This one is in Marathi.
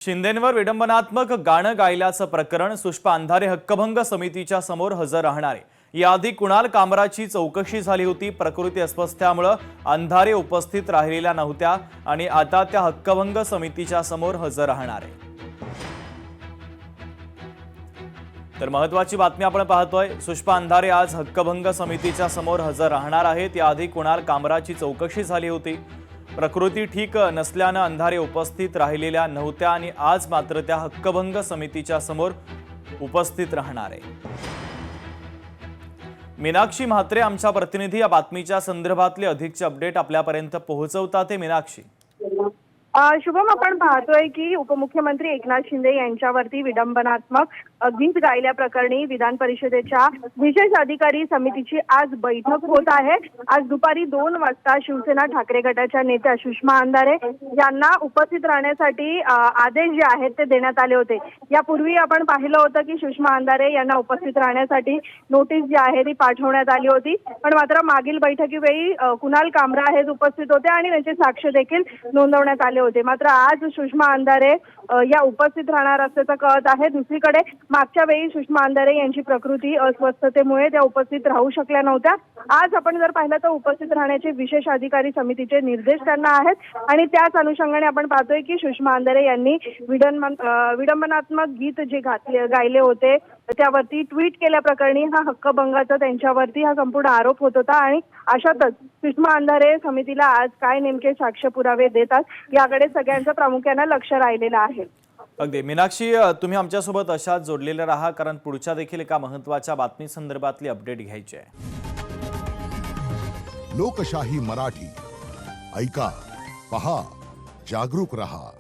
शिंदेंवर विडंबनात्मक गाणं गायल्याचं प्रकरण सुष्पा अंधारे हक्कभंग समितीच्या समोर हजर राहणार आहे। याआधी कुणाल कामराची चौकशी झाली होती। प्रकृती अस्वस्थ्यामुळे अंधारे उपस्थित राहिलेल्या नव्हत्या आणि आता त्या हक्कभंग समितीच्या समोर हजर राहणार आहे। तर महत्त्वाची बातमी आपण पाहतोय, सुष्पा अंधारे आज हक्कभंग समितीच्या समोर हजर राहणार आहेत। याआधी कुणाल कामराची चौकशी झाली होती। प्रकृती ठीक नसल्याने अंधारे उपस्थित राहिलेल्या नव्हत्या आणि आज मात्र त्या हक्कभंग समितीच्या समोर उपस्थित राहणार आहे। मीनाक्षी म्हात्रे आमच्या प्रतिनिधी या बातमीच्या संदर्भातले अधिकचे अपडेट आपल्यापर्यंत पोहोचवतात। ते मीनाक्षी। शुभम, आपण पाहतोय की उपमुख्यमंत्री एकनाथ शिंदे यांच्यावरती विडंबनात्मक गीत गायल्याप्रकरणी विधान परिषदेच्या विशेष अधिकारी समितीची आज बैठक होत आहे। आज दुपारी 2 वाजता शिवसेना ठाकरे गटाच्या नेत्या सुषमा अंधारे यांना उपस्थित राहण्यासाठी आदेश जे आहेत ते देण्यात आले होते। यापूर्वी आपण पाहिलं होतं की सुषमा अंधारे यांना उपस्थित राहण्यासाठी नोटीस जी आहे ती पाठवण्यात आली होती, पण मात्र मागील बैठकीवेळी कुणाल कामरा हे उपस्थित होते आणि त्यांचे साक्ष देखील नोंदवण्यात आले होते। मात्र आज सुषमा अंधारे या उपस्थित राहणार असल्याचं कळत आहे। दुसरीकडे मागच्या वेळी सुषमा अंधारे यांची प्रकृती अस्वस्थतेमुळे त्या उपस्थित राहू शकल्या नव्हत्या। आज आपण जर पाहिलं तर उपस्थित राहण्याचे विशेष अधिकारी समितीचे निर्देश त्यांना आहेत आणि त्याच अनुषंगाने आपण पाहतोय की सुषमा अंधारे यांनी विडंबनात्मक गीत जे गायले होते त्यावरती ट्विट केल्याप्रकरणी हा हक्कभंगाचा त्यांच्यावरती हा संपूर्ण आरोप होत होता आणि अशातच सुषमा अंधारे समितीला आज काय नेमके साक्ष पुरावे देतात याकडे सगळ्यांचं प्रामुख्याने लक्ष राहिलेलं आहे। अगदी मीनाक्षी, तुम्ही आमच्यासोबत अशाच जोडलेले राहा, कारण पुढच्या देखील एका महत्त्वाच्या बातमी संदर्भातली अपडेट घ्यायची आहे। लोकशाही मराठी ऐका, पहा, जागरूक रहा।